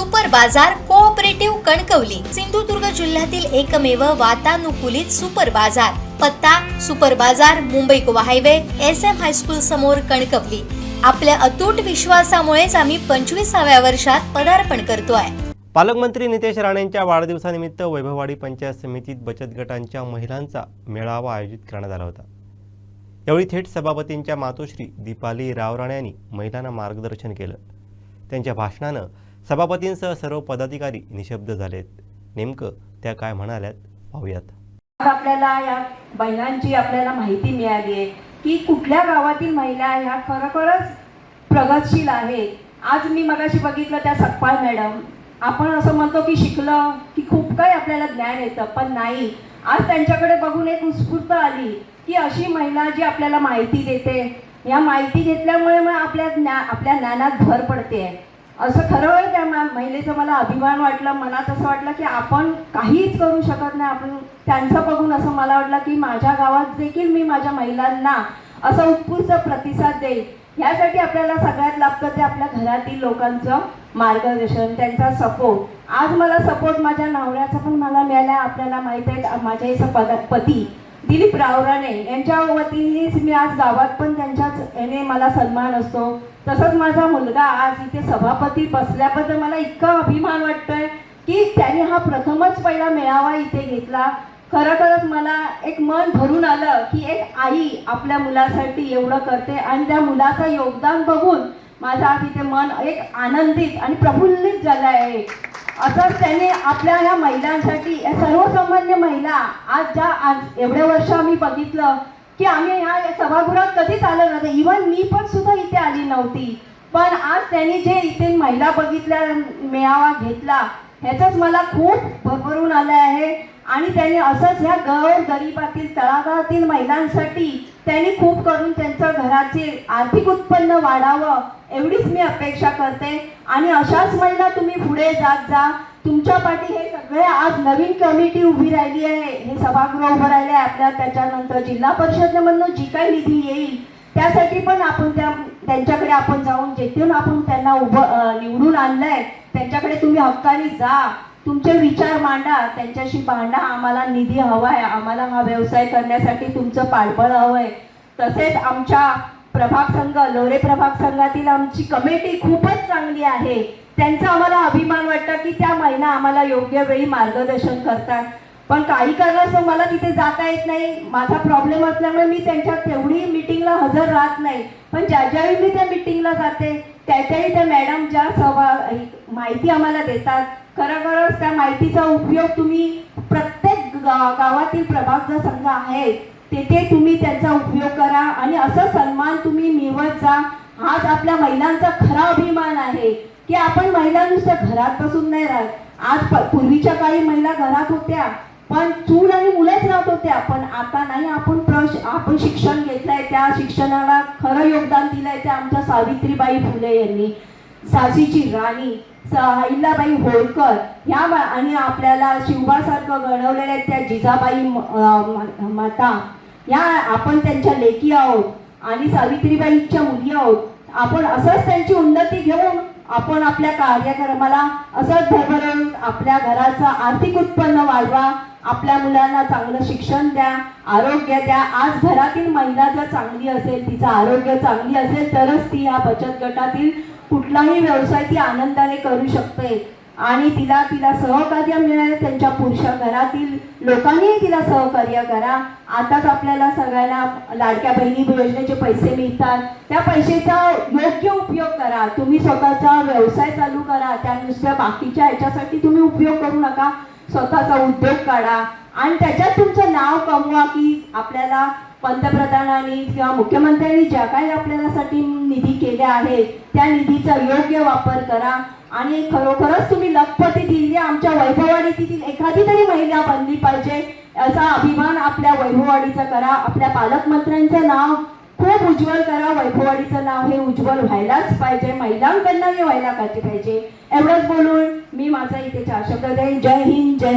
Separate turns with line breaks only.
Super बाजार cooperative Kankavli Sindhudurg जिल्ह्यातील एकमेव वातानुकूलित सुपर बाजार। पत्ता सुपर बाजार Mumbai Goa highway SM high school समोर कणकवली। आपल्या अतूट विश्वासामुळेच आम्ही 25व्या वर्षात पदार्पण करतोय।
पालकमंत्री नितेश राणेंच्या वाढदिवसानिमित्त वैभववाडी पंचायत समितीत बचत गटांच्या महिलांचा मेळावा आयोजित करण्यात आला होता। यावेळी थेट सभापतींच्या मातोश्री दीपाली राव राणे यांनी महिलांना मार्गदर्शन केलं। त्यांच्या भाषणानं सभापतींसह सर्व पदाधिकारी निशब्द झालेत। नेमकं त्या काय म्हणाल्यात पाहूयात।
आपल्याला या महिलांची आपल्याला माहिती मिळाली आहे की कुठल्या गावातील महिला ह्या खरोखरच प्रगतशील आहेत। आज मी मगाशी बघितलं त्या सकपाळ मॅडम, आपण असं म्हणतो की शिकलं की खूप काही आपल्याला ज्ञान येतं, पण नाही, आज त्यांच्याकडे बघून एक उत्स्फूर्त आली की अशी महिला जी आपल्याला माहिती देते, या माहिती घेतल्यामुळे मग आपल्या ज्ञानात भर पडते। असं खरं त्या महिलेचा मला अभिमान वाटला। मनात असं वाटलं की आपण काहीच करू शकत नाही, आपण त्यांचं बघून असं मला वाटलं की माझ्या गावात देखील मी माझ्या महिलांना असं उत्स्फूर्त प्रतिसाद देईल। यासाठी आपल्याला सगळ्यात लागतं ते आपल्या घरातील लोकांचं मार्गदर्शन, त्यांचा सपोर्ट। आज मला सपोर्ट माझ्या नवऱ्याचा पण मला मिळाला। आपल्याला माहित आहे माझे पती दिलीप राव राणे यांच्या वतीनेच मी आज गावात पण त्यांच्याच याने मला सन्मान असतो। तसंच माझा मुलगा आज इथे सभापती बसल्याबद्दल मला इतका अभिमान वाटतोय की त्याने हा प्रथमच पहिला मेळावा इथे घेतला। खरोखरच मला एक मन भरून आलं की एक आई आपल्या मुलासाठी एवढं करते आणि त्या मुलाचं योगदान बघून माझं आज इथे मन एक आनंदित आणि प्रफुल्लित झालं आहे। असंच त्याने आपल्या ह्या महिलांसाठी, सर्वसामान्य महिला आज एवढ्या वर्ष आम्ही बघितलं की आम्ही ह्या सभागृहात कधीच आलो नव्हतं, इव्हन मी पण सुद्धा इथे आली नव्हती, पण आज त्यांनी जे इथे महिला बघितल्या मेळावा घेतला ह्याचंच मला खूप भरभरून आलं आहे। आणि त्यांनी असंच ह्या गरीबातील तळागाळातील महिलांसाठी त्यांनी खूप करून त्यांचं घराचे आर्थिक उत्पन्न वाढावं एवढीच मी अपेक्षा करते। आणि अशाच महिला तुम्ही पुढे जात जा। तुमच्या पाठी हे सगळे आज नवीन कमिटी उभी राहिली आहे, हे सभागृह उभं राहिले आहे आपल्या। त्याच्यानंतर जिल्हा परिषदेमधून जी काही निधी येईल त्यासाठी पण आपण त्यांच्याकडे आपण जाऊन जेथून आपण त्यांना निवडून आणलंय त्यांच्याकडे तुम्ही हक्काने जा, तुमचे विचार मांडा, त्यांच्याशी भांडा। आम्हाला निधी हवाय, आम्हाला हा व्यवसाय करण्यासाठी तुमचं पाठबळ हवंय। तसेच आमच्या प्रभाग संघ लोरे प्रभाग संघातील आमची कमिटी खूपच चांगली आहे। त्यांचा आम्हाला अभिमान वाटतं की त्या महिला आम्हाला योग्य वेळी मार्गदर्शन करतात। पण काही कारणास्तव मला तिथे जाता येत नाही, माझा प्रॉब्लेम असल्यामुळे मी त्यांच्या तेवढी मीटिंगला हजर राहत नाही। पण ज्यावेळी मी त्या मीटिंगला जाते त्यावेळी त्या मॅडम ज्या माहिती आम्हाला देतात, खरोखरच त्या माहितीचा उपयोग तुम्ही प्रत्येक गावातील प्रभाग जो संघ आहे तेथे तुम्ही त्याचा उपयोग करा आणि असा सन्मान तुम्ही मिळवत जा। आज आपल्या महिलांचा खरा अभिमान आहे की आपण महिला नुसत्या घरात बसून नाही राहत। आज पूर्वीच्या काळी महिला घरात होत्या पण चूल आणि मुलंच राहत होत्या, पण आता नाही, आपण शिक्षण घेतलंय, त्या शिक्षणाला खरं योगदान दिलंय त्या आमच्या सावित्रीबाई फुले यांनी। झाशीची राणी अहिल्याबाई होळकर ह्या आणि आपल्याला शिवबासारखं घडवलेल्या त्या जिजाबाई माता या आपण त्यांच्या लेकी आहोत आणि सावित्रीबाईंच्या मुली आहोत। आपण असंच त्यांची उन्नती घेऊन आपण आपल्या कार्यक्रमाला असंच भरभरून आपल्या घराचं आर्थिक उत्पन्न वाढवा, आपल्या मुलांना चांगलं शिक्षण द्या, आरोग्य द्या। आज घरातील महिला जर चांगली असेल, तिचं आरोग्य चांगली असेल तरच ती या बचत गटातील कुठलाही व्यवसाय ती आनंदाने करू शकते। आणि तिला सहकार्य मिळेल, त्यांच्या पुरुष घरातील लोकांनीही तिला सहकार्य करा। आताच आपल्याला सगळ्यांना लाडक्या बहिणी योजनेचे पैसे मिळतात, त्या पैशाचा योग्य उपयोग करा। तुम्ही स्वतःचा व्यवसाय चालू करा, त्या नुसत्या बाकीच्या ह्याच्यासाठी तुम्ही उपयोग करू नका। स्वतःचा उद्योग काढा आणि त्याच्यात तुमचं नाव कमवा की आपल्याला पंतप्रधानांनी किंवा मुख्यमंत्र्यांनी ज्या काही आपल्यासाठी निधी केल्या आहेत त्या निधीचा योग्य वापर करा। आणि खरोखरच तुम्ही लखपती दिली आमच्या वैभववाडीतील एखादी तरी महिला बनली पाहिजे असा अभिमान आपल्या वैभववाडीचा करा। आपल्या पालकमंत्र्यांचं नाव खूप उज्ज्वल करा, वैभववाडीचं नाव हे उज्ज्वल व्हायलाच पाहिजे, महिलांकडनं हे व्हायला पाहिजे। एवढंच बोलून मी माझा इथे 4 शब्द देईन। जय हिंद, जय